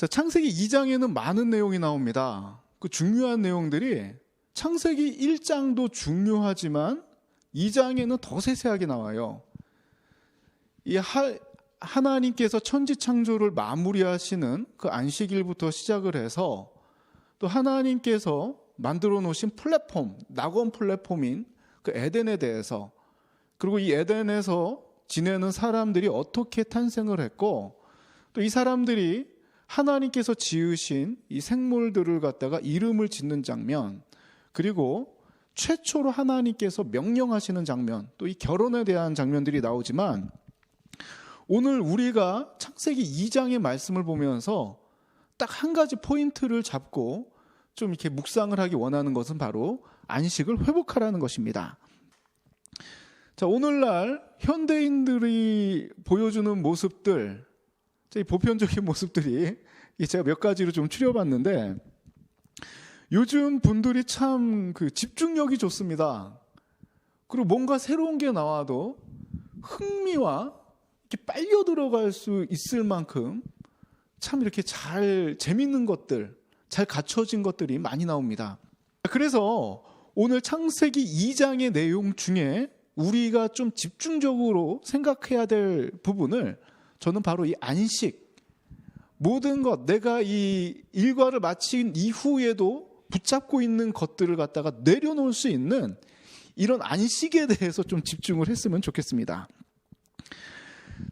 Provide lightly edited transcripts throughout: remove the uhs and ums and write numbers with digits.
자, 창세기 2장에는 많은 내용이 나옵니다. 그 중요한 내용들이 창세기 1장도 중요하지만 2장에는 더 세세하게 나와요. 이 하나님께서 천지 창조를 마무리하시는 그 안식일부터 시작을 해서 또 하나님께서 만들어 놓으신 플랫폼, 낙원 플랫폼인 그 에덴에 대해서, 그리고 이 에덴에서 지내는 사람들이 어떻게 탄생을 했고, 또 이 사람들이 하나님께서 지으신 이 생물들을 갖다가 이름을 짓는 장면, 그리고 최초로 하나님께서 명령하시는 장면, 또 이 결혼에 대한 장면들이 나오지만, 오늘 우리가 창세기 2장의 말씀을 보면서 딱 한 가지 포인트를 잡고 좀 이렇게 묵상을 하기 원하는 것은 바로 안식을 회복하라는 것입니다. 자, 오늘날 현대인들이 보여주는 모습들, 보편적인 모습들이 제가 몇 가지로 좀 추려봤는데, 요즘 분들이 참 그 집중력이 좋습니다. 그리고 뭔가 새로운 게 나와도 흥미와 이렇게 빨려 들어갈 수 있을 만큼 참 이렇게 잘 재밌는 것들, 잘 갖춰진 것들이 많이 나옵니다. 그래서 오늘 창세기 2장의 내용 중에 우리가 좀 집중적으로 생각해야 될 부분을 저는 바로 이 안식, 모든 것, 내가 이 일과를 마친 이후에도 붙잡고 있는 것들을 갖다가 내려놓을 수 있는 이런 안식에 대해서 좀 집중을 했으면 좋겠습니다.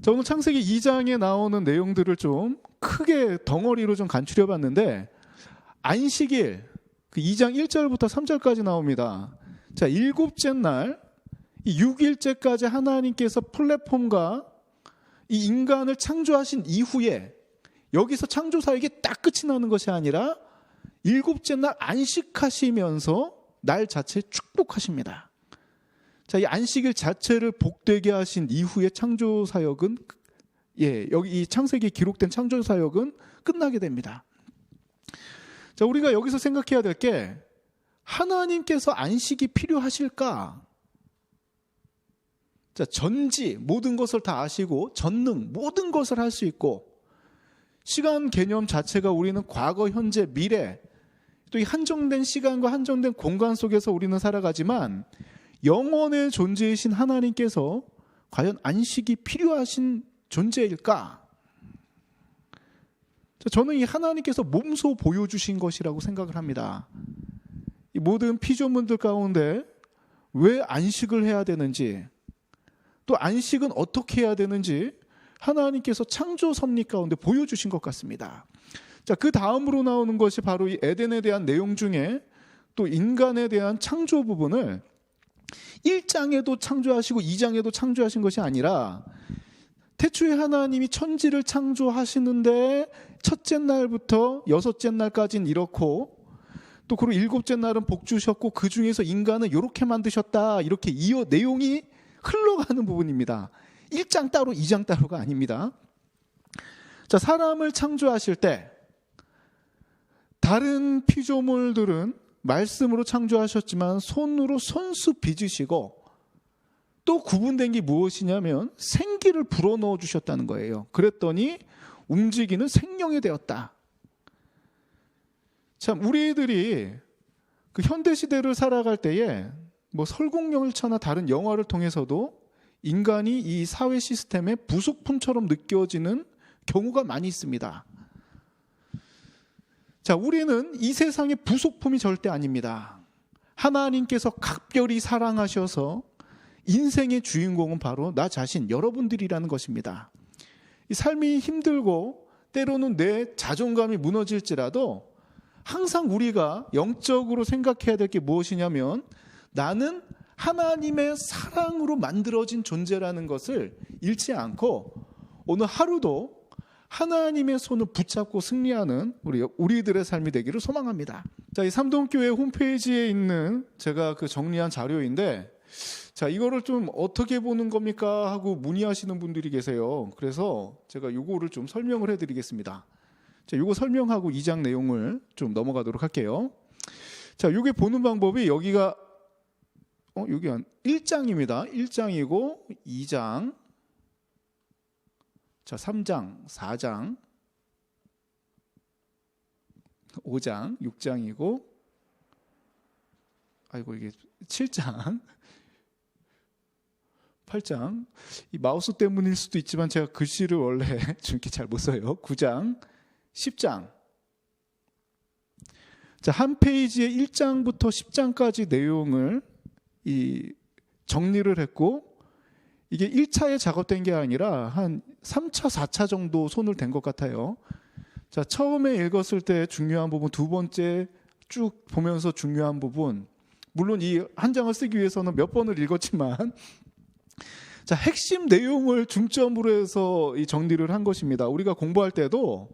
자, 오늘 창세기 2장에 나오는 내용들을 좀 크게 덩어리로 좀 간추려 봤는데, 안식일, 그 2장 1절부터 3절까지 나옵니다. 자, 일곱째 날, 이 6일째까지 하나님께서 플랫폼과 이 인간을 창조하신 이후에, 여기서 창조 사역이 딱 끝이 나는 것이 아니라 일곱째 날 안식하시면서 날 자체 축복하십니다. 자, 이 안식일 자체를 복되게 하신 이후의 창조 사역은, 여기 이 창세기에 기록된 창조 사역은 끝나게 됩니다. 자, 우리가 여기서 생각해야 될 게, 하나님께서 안식이 필요하실까? 자, 전지, 모든 것을 다 아시고, 전능, 모든 것을 할 수 있고, 시간 개념 자체가 우리는 과거, 현재, 미래, 또 이 한정된 시간과 한정된 공간 속에서 우리는 살아가지만, 영원의 존재이신 하나님께서 과연 안식이 필요하신 존재일까? 저는 이 하나님께서 몸소 보여주신 것이라고 생각을 합니다. 이 모든 피조물들 가운데 왜 안식을 해야 되는지, 또 안식은 어떻게 해야 되는지 하나님께서 창조 섭리 가운데 보여주신 것 같습니다. 자, 그 다음으로 나오는 것이 바로 이 에덴에 대한 내용 중에 또 인간에 대한 창조 부분을 1장에도 창조하시고 2장에도 창조하신 것이 아니라, 태초에 하나님이 천지를 창조하시는데 첫째 날부터 여섯째 날까지는 이렇고, 또 그리고 일곱째 날은 복 주셨고 그 중에서 인간은 이렇게 만드셨다, 이렇게 이어 내용이 흘러가는 부분입니다. 1장 따로 2장 따로가 아닙니다. 자, 사람을 창조하실 때 다른 피조물들은 말씀으로 창조하셨지만 손으로 손수 빚으시고, 또 구분된 게 무엇이냐면 생기를 불어넣어 주셨다는 거예요. 그랬더니 움직이는 생명이 되었다. 참, 우리들이 그 현대시대를 살아갈 때에 뭐 설국열차나 다른 영화를 통해서도 인간이 이 사회 시스템의 부속품처럼 느껴지는 경우가 많이 있습니다. 자, 우리는 이 세상의 부속품이 절대 아닙니다. 하나님께서 각별히 사랑하셔서 인생의 주인공은 바로 나 자신, 여러분들이라는 것입니다. 이 삶이 힘들고 때로는 내 자존감이 무너질지라도 항상 우리가 영적으로 생각해야 될 게 무엇이냐면, 나는 하나님의 사랑으로 만들어진 존재라는 것을 잃지 않고 오늘 하루도 하나님의 손을 붙잡고 승리하는 우리들의 삶이 되기를 소망합니다. 자, 이 삼동교회 홈페이지에 있는 제가 그 정리한 자료인데, 자, 이거를 좀 어떻게 보는 겁니까 하고 문의하시는 분들이 계세요. 그래서 제가 이거를 좀 설명을 해드리겠습니다. 자, 이거 설명하고 2장 내용을 좀 넘어가도록 할게요. 자, 이게 보는 방법이 여기가 여기 1장입니다. 1장이고 2장, 자, 3장, 4장, 5장, 6장이고, 아이고 이게 7장, 8장. 이 마우스 때문일 수도 있지만 제가 글씨를 원래 좀 이렇게 잘 못 써요. 9장, 10장. 자, 한 페이지에 1장부터 10장까지 내용을 정리를 했고, 이게 1차에 작업된 게 아니라 한 3차, 4차 정도 손을 댄 것 같아요. 자, 처음에 읽었을 때 중요한 부분, 두 번째 쭉 보면서 중요한 부분, 물론 이 한 장을 쓰기 위해서는 몇 번을 읽었지만, 자, 핵심 내용을 중점으로 해서 이 정리를 한 것입니다. 우리가 공부할 때도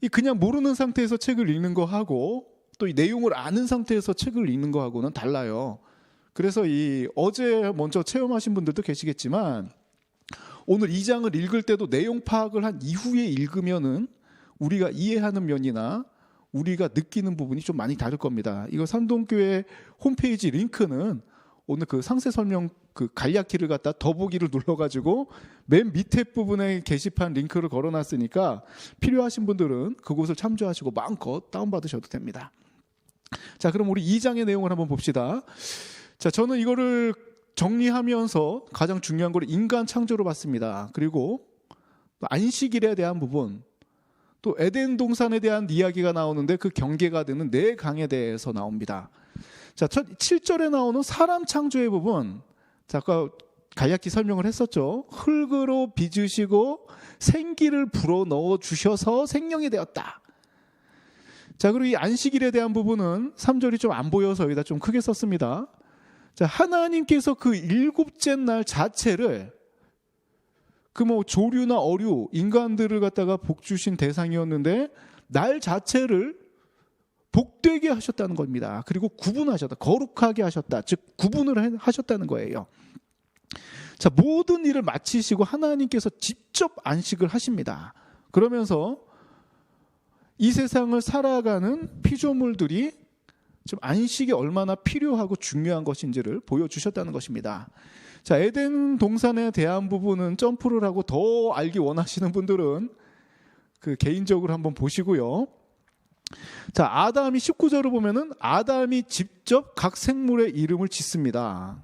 이 그냥 모르는 상태에서 책을 읽는 거 하고 또 이 내용을 아는 상태에서 책을 읽는 거 하고는 달라요. 그래서 이 어제 먼저 체험하신 분들도 계시겠지만 오늘 2장을 읽을 때도 내용 파악을 한 이후에 읽으면은 우리가 이해하는 면이나 우리가 느끼는 부분이 좀 많이 다를 겁니다. 이거 산동교회 홈페이지 링크는 오늘 그 상세 설명 그 간략키를 갖다 더보기를 눌러가지고 맨 밑에 부분에 게시판 링크를 걸어놨으니까 필요하신 분들은 그곳을 참조하시고 마음껏 다운받으셔도 됩니다. 자, 그럼 우리 2장의 내용을 한번 봅시다. 자, 저는 이거를 정리하면서 가장 중요한 걸 인간 창조로 봤습니다. 그리고 안식일에 대한 부분, 또 에덴 동산에 대한 이야기가 나오는데 그 경계가 되는 네 강에 대해서 나옵니다. 자, 7절에 나오는 사람 창조의 부분, 자, 아까 간략히 설명을 했었죠. 흙으로 빚으시고 생기를 불어 넣어 주셔서 생명이 되었다. 자, 그리고 이 안식일에 대한 부분은 3절이 좀 안 보여서 여기다 좀 크게 썼습니다. 자, 하나님께서 그 일곱째 날 자체를 그 뭐 조류나 어류, 인간들을 갖다가 복 주신 대상이었는데 날 자체를 복되게 하셨다는 겁니다. 그리고 구분하셨다. 거룩하게 하셨다. 즉 구분을 하셨다는 거예요. 자, 모든 일을 마치시고 하나님께서 직접 안식을 하십니다. 그러면서 이 세상을 살아가는 피조물들이 좀 안식이 얼마나 필요하고 중요한 것인지를 보여주셨다는 것입니다. 자, 에덴 동산에 대한 부분은 점프를 하고 더 알기 원하시는 분들은 그 개인적으로 한번 보시고요. 자, 아담이 19절을 보면은 아담이 직접 각 생물의 이름을 짓습니다.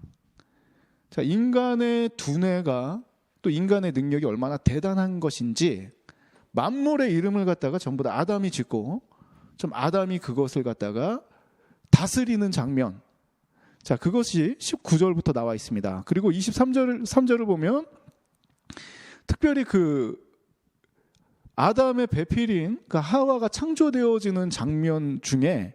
자, 인간의 두뇌가 또 인간의 능력이 얼마나 대단한 것인지 만물의 이름을 갖다가 전부 다 아담이 짓고 좀 아담이 그것을 갖다가 다스리는 장면. 자, 그것이 19절부터 나와 있습니다. 그리고 23절을 보면 특별히 그 아담의 배필인 그 하와가 창조되어지는 장면 중에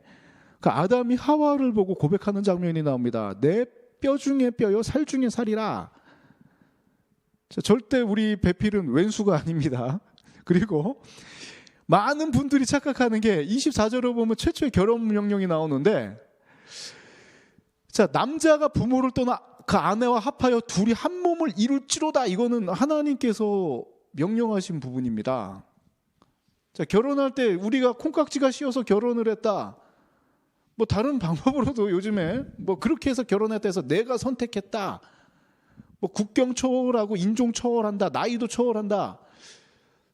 그 아담이 하와를 보고 고백하는 장면이 나옵니다. 내 뼈 중에 뼈요 살 중에 살이라. 자, 절대 우리 배필은 왼수가 아닙니다. 그리고 많은 분들이 착각하는 게 24절을 보면 최초의 결혼 명령이 나오는데, 자, 남자가 부모를 떠나 그 아내와 합하여 둘이 한 몸을 이룰지로다. 이거는 하나님께서 명령하신 부분입니다. 자, 결혼할 때 우리가 콩깍지가 씌어서 결혼을 했다. 뭐 다른 방법으로도 요즘에 뭐 그렇게 해서 결혼했다 해서 내가 선택했다. 뭐 국경 초월하고 인종 초월한다. 나이도 초월한다.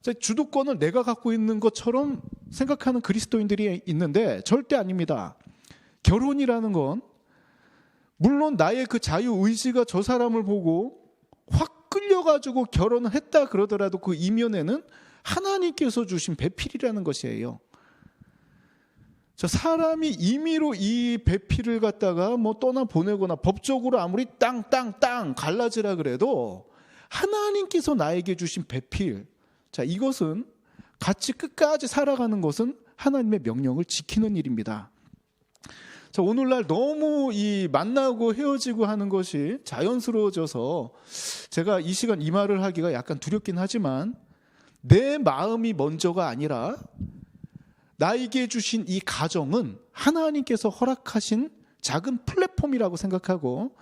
자, 주도권을 내가 갖고 있는 것처럼 생각하는 그리스도인들이 있는데 절대 아닙니다. 결혼이라는 건 물론 나의 그 자유의지가 저 사람을 보고 확 끌려가지고 결혼을 했다 그러더라도 그 이면에는 하나님께서 주신 배필이라는 것이에요. 저 사람이 임의로 이 배필을 갖다가 뭐 떠나 보내거나 법적으로 아무리 땅 갈라지라 그래도 하나님께서 나에게 주신 배필, 자, 이것은 같이 끝까지 살아가는 것은 하나님의 명령을 지키는 일입니다. 자, 오늘날 너무 이 만나고 헤어지고 하는 것이 자연스러워져서 제가 이 시간 이 말을 하기가 약간 두렵긴 하지만 내 마음이 먼저가 아니라 나에게 주신 이 가정은 하나님께서 허락하신 작은 플랫폼이라고 생각하고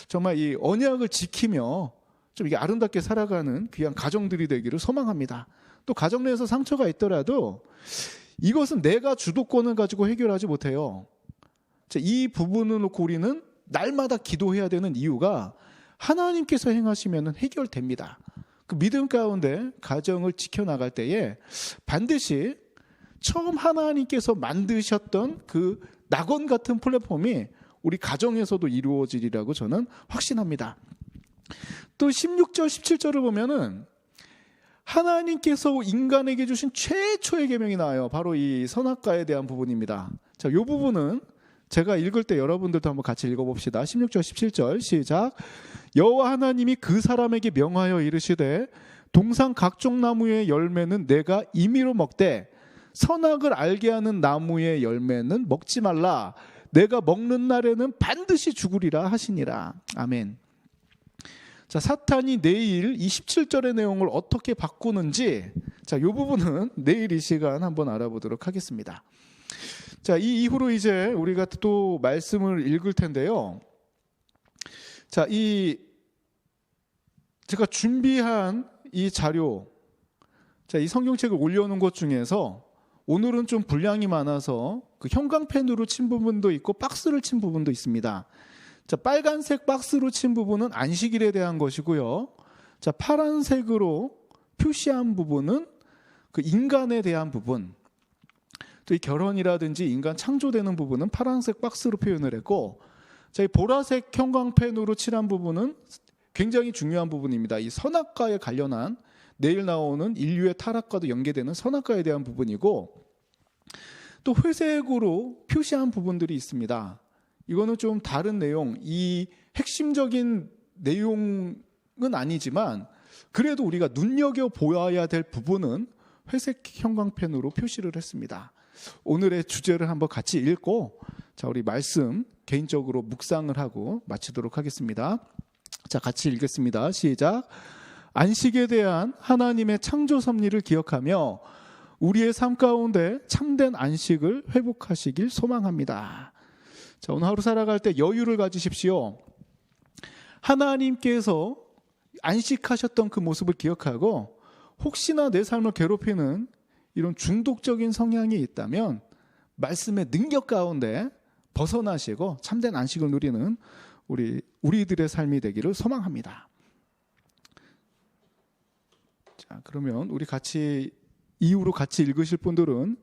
정말 이 언약을 지키며 좀 이게 아름답게 살아가는 귀한 가정들이 되기를 소망합니다. 또 가정 내에서 상처가 있더라도 이것은 내가 주도권을 가지고 해결하지 못해요. 이 부분을 놓고 우리는 날마다 기도해야 되는 이유가 하나님께서 행하시면 해결됩니다. 그 믿음 가운데 가정을 지켜나갈 때에 반드시 처음 하나님께서 만드셨던 그 낙원 같은 플랫폼이 우리 가정에서도 이루어지리라고 저는 확신합니다. 또 16절, 17절을 보면은 하나님께서 인간에게 주신 최초의 계명이 나와요. 바로 이 선악과에 대한 부분입니다. 자, 이 부분은 제가 읽을 때 여러분들도 한번 같이 읽어봅시다. 16절, 17절 시작. 여호와 하나님이 그 사람에게 명하여 이르시되 동산 각종 나무의 열매는 내가 임의로 먹되 선악을 알게 하는 나무의 열매는 먹지 말라. 내가 먹는 날에는 반드시 죽으리라 하시니라. 아멘. 자, 사탄이 내일 이 17절의 내용을 어떻게 바꾸는지, 자, 이 부분은 내일 이 시간 한번 알아보도록 하겠습니다. 자, 이 이후로 이제 우리가 또 말씀을 읽을 텐데요. 자, 제가 준비한 이 자료, 자, 이 성경책을 올려놓은 것 중에서 오늘은 좀 분량이 많아서 그 형광펜으로 친 부분도 있고 박스를 친 부분도 있습니다. 자, 빨간색 박스로 친 부분은 안식일에 대한 것이고요. 자, 파란색으로 표시한 부분은 그 인간에 대한 부분, 또 이 결혼이라든지 인간 창조되는 부분은 파란색 박스로 표현을 했고, 자, 이 보라색 형광펜으로 칠한 부분은 굉장히 중요한 부분입니다. 이 선악과에 관련한 내일 나오는 인류의 타락과도 연계되는 선악과에 대한 부분이고, 또 회색으로 표시한 부분들이 있습니다. 이거는 좀 다른 내용, 이 핵심적인 내용은 아니지만 그래도 우리가 눈여겨보아야 될 부분은 회색 형광펜으로 표시를 했습니다. 오늘의 주제를 한번 같이 읽고, 자, 우리 말씀 개인적으로 묵상을 하고 마치도록 하겠습니다. 자, 같이 읽겠습니다. 시작. 안식에 대한 하나님의 창조 섭리를 기억하며 우리의 삶 가운데 참된 안식을 회복하시길 소망합니다. 자, 오늘 하루 살아갈 때 여유를 가지십시오. 하나님께서 안식하셨던 그 모습을 기억하고, 혹시나 내 삶을 괴롭히는 이런 중독적인 성향이 있다면 말씀의 능력 가운데 벗어나시고 참된 안식을 누리는 우리들의 삶이 되기를 소망합니다. 자, 그러면 우리 같이 이후로 같이 읽으실 분들은,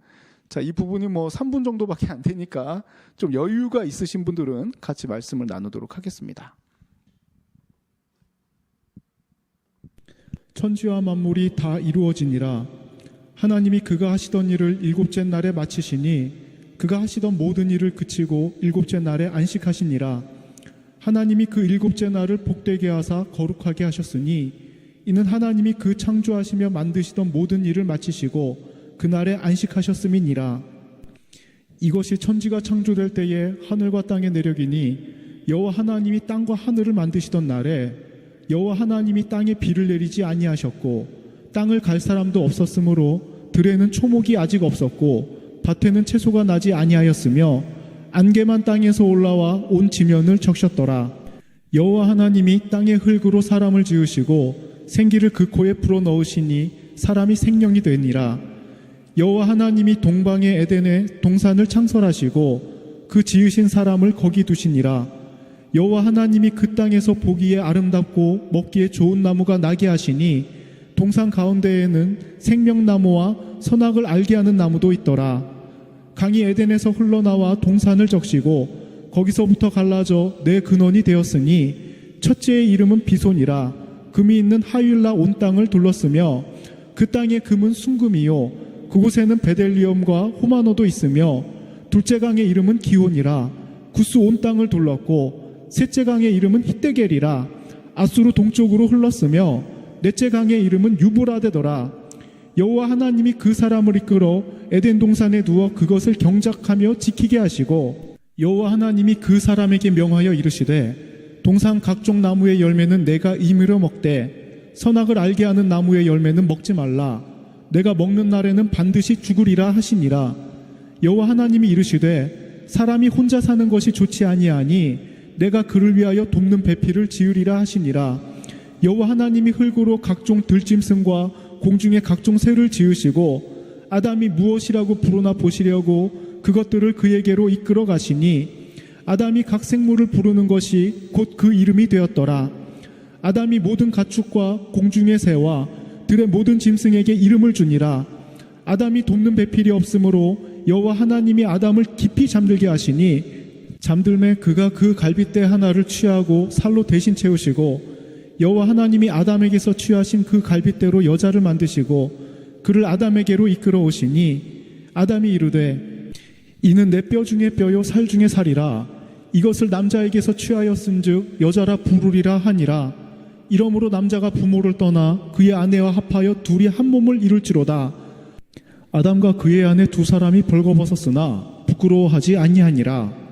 자, 이 부분이 뭐 3분 정도밖에 안 되니까 좀 여유가 있으신 분들은 같이 말씀을 나누도록 하겠습니다. 천지와 만물이 다 이루어지니라. 하나님이 그가 하시던 일을 일곱째 날에 마치시니 그가 하시던 모든 일을 그치고 일곱째 날에 안식하시니라. 하나님이 그 일곱째 날을 복되게 하사 거룩하게 하셨으니 이는 하나님이 그 창조하시며 만드시던 모든 일을 마치시고 그날에 안식하셨음이니라. 이것이 천지가 창조될 때에 하늘과 땅의 내력이니 여호와 하나님이 땅과 하늘을 만드시던 날에 여호와 하나님이 땅에 비를 내리지 아니하셨고 땅을 갈 사람도 없었으므로 들에는 초목이 아직 없었고 밭에는 채소가 나지 아니하였으며 안개만 땅에서 올라와 온 지면을 적셨더라. 여호와 하나님이 땅의 흙으로 사람을 지으시고 생기를 그 코에 불어넣으시니 사람이 생명이 되니라. 여호와 하나님이 동방의 에덴에 동산을 창설하시고 그 지으신 사람을 거기 두시니라. 여호와 하나님이 그 땅에서 보기에 아름답고 먹기에 좋은 나무가 나게 하시니 동산 가운데에는 생명나무와 선악을 알게 하는 나무도 있더라. 강이 에덴에서 흘러나와 동산을 적시고 거기서부터 갈라져 네 근원이 되었으니 첫째의 이름은 비손이라. 금이 있는 하윌라 온 땅을 둘렀으며 그 땅의 금은 순금이요 그곳에는 베델리엄과 호마노도 있으며 둘째 강의 이름은 기온이라. 구스 온 땅을 둘렀고 셋째 강의 이름은 히데겔이라. 아수르 동쪽으로 흘렀으며 넷째 강의 이름은 유브라데더라. 여호와 하나님이 그 사람을 이끌어 에덴 동산에 두어 그것을 경작하며 지키게 하시고 여호와 하나님이 그 사람에게 명하여 이르시되 동산 각종 나무의 열매는 내가 임의로 먹되 선악을 알게 하는 나무의 열매는 먹지 말라. 내가 먹는 날에는 반드시 죽으리라 하시니라. 여호와 하나님이 이르시되 사람이 혼자 사는 것이 좋지 아니하니 내가 그를 위하여 돕는 배필을 지으리라 하시니라. 여호와 하나님이 흙으로 각종 들짐승과 공중의 각종 새를 지으시고 아담이 무엇이라고 부르나 보시려고 그것들을 그에게로 이끌어 가시니 아담이 각 생물을 부르는 것이 곧 그 이름이 되었더라. 아담이 모든 가축과 공중의 새와 들의 모든 짐승에게 이름을 주니라. 아담이 돕는 배필이 없으므로 여호와 하나님이 아담을 깊이 잠들게 하시니 잠들매 그가 그 갈빗대 하나를 취하고 살로 대신 채우시고 여호와 하나님이 아담에게서 취하신 그 갈빗대로 여자를 만드시고 그를 아담에게로 이끌어 오시니 아담이 이르되 이는 내 뼈 중에 뼈요 살 중에 살이라 이것을 남자에게서 취하였은즉 여자라 부르리라 하니라. 이러므로 남자가 부모를 떠나 그의 아내와 합하여 둘이 한 몸을 이룰지로다. 아담과 그의 아내 두 사람이 벌거벗었으나 부끄러워하지 아니하니라.